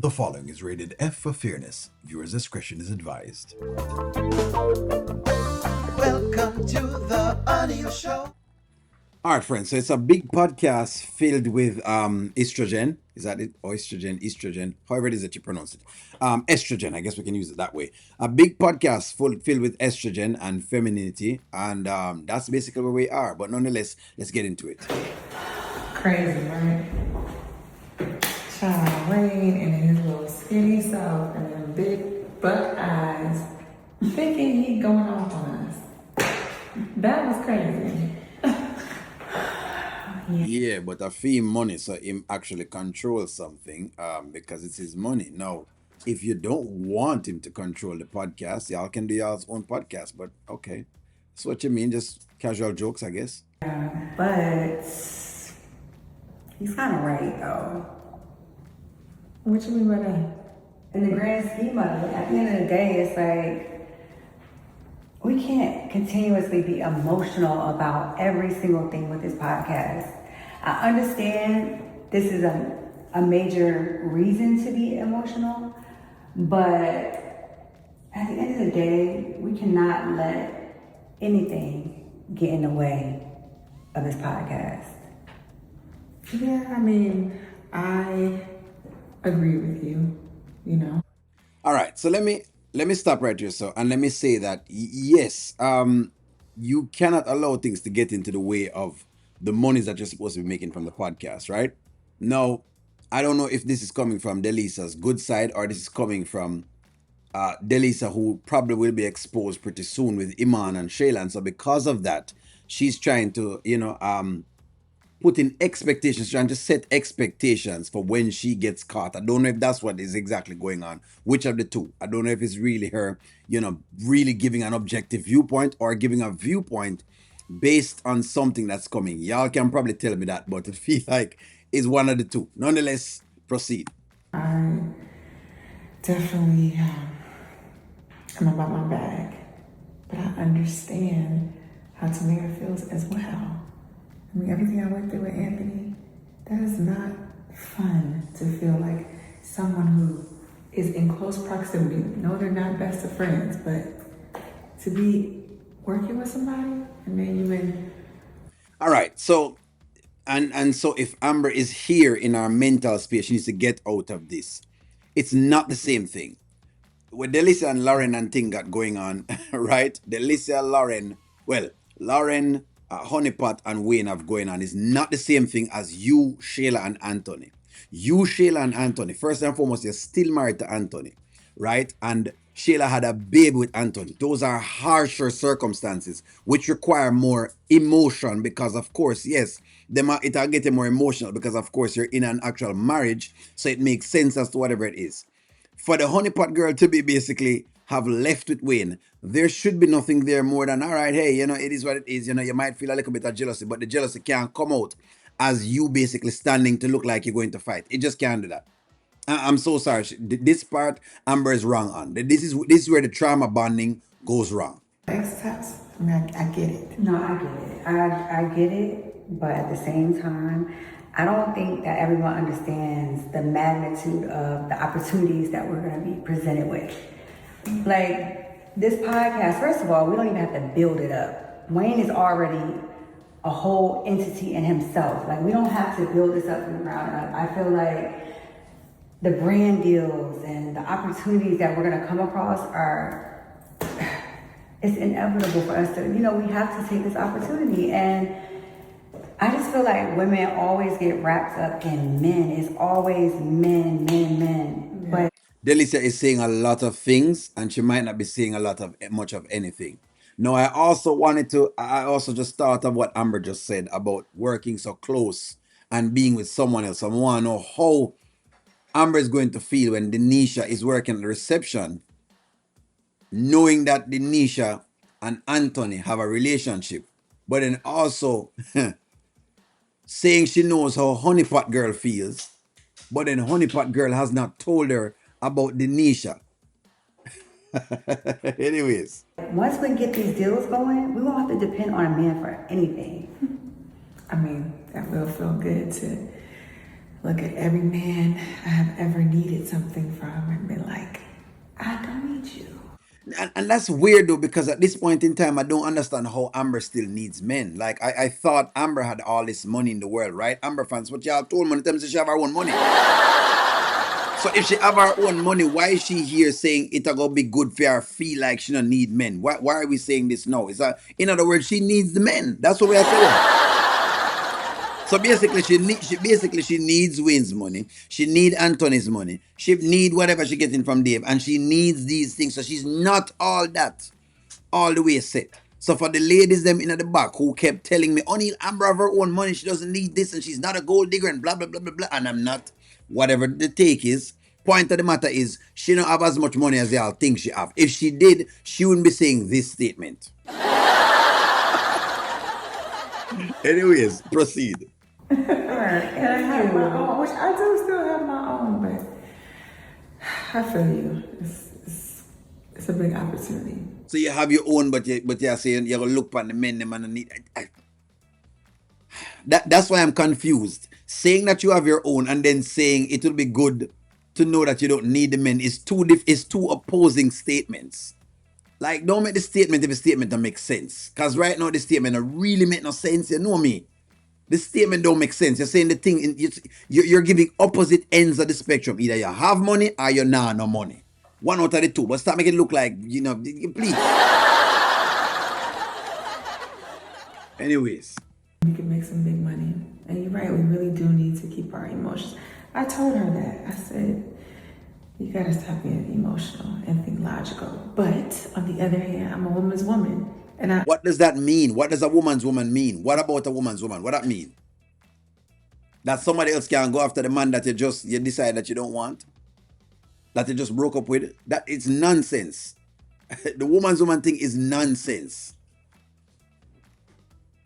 The following is rated F for fairness. Viewers' discretion is advised. Welcome to the audio show. All right, friends. So it's a big podcast filled with estrogen. Is that it? Or estrogen, however it is that you pronounce it. Estrogen. I guess we can use it that way. A big podcast filled with estrogen and femininity, and that's basically where we are. But nonetheless, let's get into it. Crazy, right? Kountry Wayne and his little skinny self and them big buck eyes, thinking he going off on us. That was crazy. Yeah, but a fee money, so him actually control something because it's his money. Now, if you don't want him to control the podcast, y'all can do y'all's own podcast. But okay, that's what you mean. Just casual jokes, I guess. But he's kind of right, though. What you mean by that? In the grand scheme of it, at the end of the day, it's like we can't continuously be emotional about every single thing with this podcast. I understand this is a major reason to be emotional, but at the end of the day, we cannot let anything get in the way of this podcast. Yeah, I mean, I agree with you, you know. All right, so let me stop right here, so and let me say that yes, you cannot allow things to get into the way of the monies that you're supposed to be making from the podcast, right? Now, I don't know if this is coming from Delicia's good side or this is coming from Delicia, who probably will be exposed pretty soon with Iman and Shayla, and so because of that, she's trying to, put in expectations, trying to set expectations for when she gets caught. I don't know if that's what is exactly going on. Which of the two? I don't know if it's really her, really giving an objective viewpoint or giving a viewpoint based on something that's coming. Y'all can probably tell me that, but it feels like it's one of the two. Nonetheless, proceed. I definitely am about my bag, but I understand how Tamara feels as well. I mean, everything I went through with Anthony, that is not fun to feel like someone who is in close proximity. No, they're not best of friends, but to be working with somebody and then you in. All right, so and so if Amber is here in our mental space, she needs to get out of this. It's not the same thing. What Delicia and Lauren and thing got going on, right? Delicia, Lauren, Honeypot and Wayne have going on is not the same thing as you, Shayla, and Anthony. You, Shayla, and Anthony, first and foremost, you're still married to Anthony, right? And Shayla had a baby with Anthony. Those are harsher circumstances, which require more emotion because, of course, yes, it'll get you more emotional because, of course, you're in an actual marriage, so it makes sense as to whatever it is. For the honeypot girl to be basically have left with Wayne, there should be nothing there more than, all right, hey, it is what it is. You might feel a little bit of jealousy, but the jealousy can't come out as you basically standing to look like you're going to fight. It just can't do that. I'm so sorry. This part, Amber is wrong on. This is where the trauma bonding goes wrong. Ex-taps, I mean, I get it. No, I get it. I get it, but at the same time, I don't think that everyone understands the magnitude of the opportunities that we're going to be presented with. Like, this podcast, first of all, we don't even have to build it up. Wayne is already a whole entity in himself. Like, we don't have to build this up from the ground up. I feel like the brand deals and the opportunities that we're going to come across it's inevitable for us to, we have to take this opportunity. And I just feel like women always get wrapped up in men. It's always men. Yeah. But Delicia is saying a lot of things, and she might not be saying much of anything. No, I also just thought of what Amber just said about working so close and being with someone else. I want to know how Amber is going to feel when Denisha is working at the reception, knowing that Denisha and Anthony have a relationship, but then also saying she knows how Honeypot Girl feels, but then Honeypot Girl has not told her about Denisha. Anyways. Once we get these deals going, we won't have to depend on a man for anything. I mean, that will feel good to look at every man I have ever needed something from and been like, I don't need you. And that's weird though, because at this point in time, I don't understand how Amber still needs men. Like I thought Amber had all this money in the world, right? Amber fans, what y'all told me, them say she have her own money. So if she have her own money, why is she here saying it gonna be good for her feel like she don't need men? Why are we saying this now? Is that, in other words, she needs the men. That's what we are saying. So basically, she needs Wayne's money. She need Anthony's money. She need whatever she getting from Dave, and she needs these things. So she's not all that, all the way set. So for the ladies them in the back who kept telling me, O'Neill, Amber have her own money. She doesn't need this, and she's not a gold digger, and blah blah blah blah blah. And I'm not. Whatever the take is. Point of the matter is, she don't have as much money as y'all think she have. If she did, she wouldn't be saying this statement. Anyways, proceed. All right, and I have my own, which I do still have my own, but I feel you. It's a big opportunity. So you have your own, but you're saying you're gonna look for the men them and need. That's why I'm confused. Saying that you have your own and then saying it will be good to know that you don't need the men is two opposing statements. Like, don't make the statement if the statement don't make sense. Cause right now the statement don't really make no sense. You know me. The statement don't make sense. You're saying the thing, you're giving opposite ends of the spectrum. Either you have money or you're not no money. One out of the two. But stop making it look like, please. Anyways. We can make some big money. And you're right, we really do need to keep our emotions. I told her that. I said, you gotta stop being emotional and think logical. But on the other hand, I'm a woman's woman. And what does that mean? What does a woman's woman mean? What about a woman's woman? What that mean? That somebody else can go after the man that you decide that you don't want? That you just broke up with? That it's nonsense. The woman's woman thing is nonsense.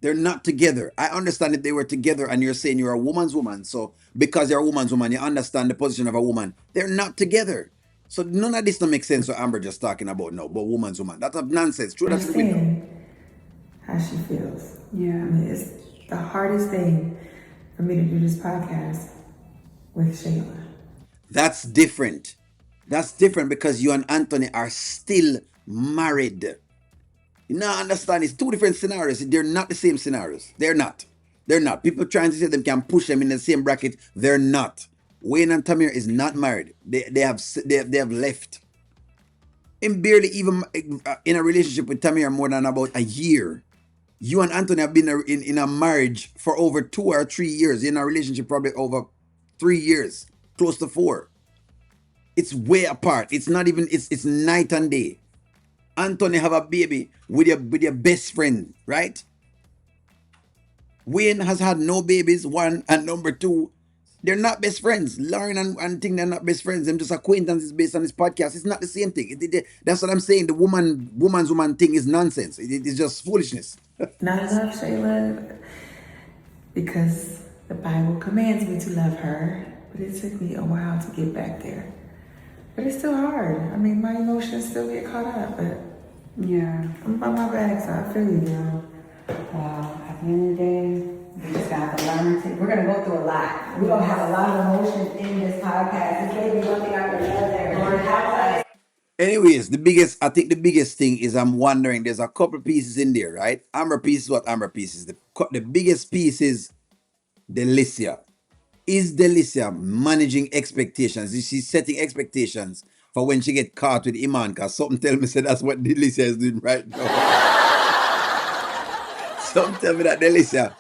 They're not together. I understand if they were together and you're saying you're a woman's woman. So because you're a woman's woman, you understand the position of a woman. They're not together. So none of this don't make sense what Amber just talking about now, but woman's woman. That's a nonsense. True, that's the window. How she feels. Yeah. I mean, it's the hardest thing for me to do this podcast with Shayla. That's different. That's different because you and Anthony are still married. You now understand it's two different scenarios. They're not the same scenarios. They're not. They're not. People trying to say them can push them in the same bracket. They're not. Wayne and Tamir is not married. They have left. And barely even in a relationship with Tamir more than about a year. You and Anthony have been in a marriage for over 2 or 3 years. In a relationship probably over 3 years, close to 4. It's way apart. It's not even. It's night and day. Anthony have a baby with your best friend, right? Wayne has had no babies, one, and number two, they're not best friends. Lauren and think they're not best friends. Them just acquaintances based on this podcast. It's not the same thing. That's what I'm saying. The woman's woman thing is nonsense. It's just foolishness. Not enough, Shayla, because the Bible commands me to love her, but it took me a while to get back there. But it's still hard. I mean, my emotions still get caught up, but yeah, I'm by my bag, so I feel you, girl. Wow, at the end of the day, we just got to learn to, we're going to go through a lot. We're going to have a lot of emotions in this podcast. It's going to be one thing after another. Anyways, I think the biggest thing is I'm wondering, there's a couple pieces in there, right? Amber piece is what Amber piece is. The biggest piece is Delicia. Is Delicia managing expectations? Is she setting expectations for when she get caught with Iman? Because something tell me say that's what Delicia is doing right now. Some tell me that Delicia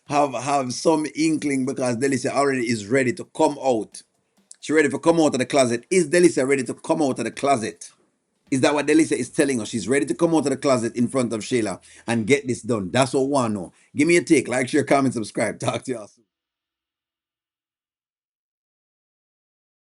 have some inkling because Delicia already is ready to come out. She's ready to come out of the closet. Is Delicia ready to come out of the closet? Is that what Delicia is telling us? She's ready to come out of the closet in front of Shayla and get this done. That's what we want to know. Give me a take. Like, share, comment, subscribe. Talk to y'all soon.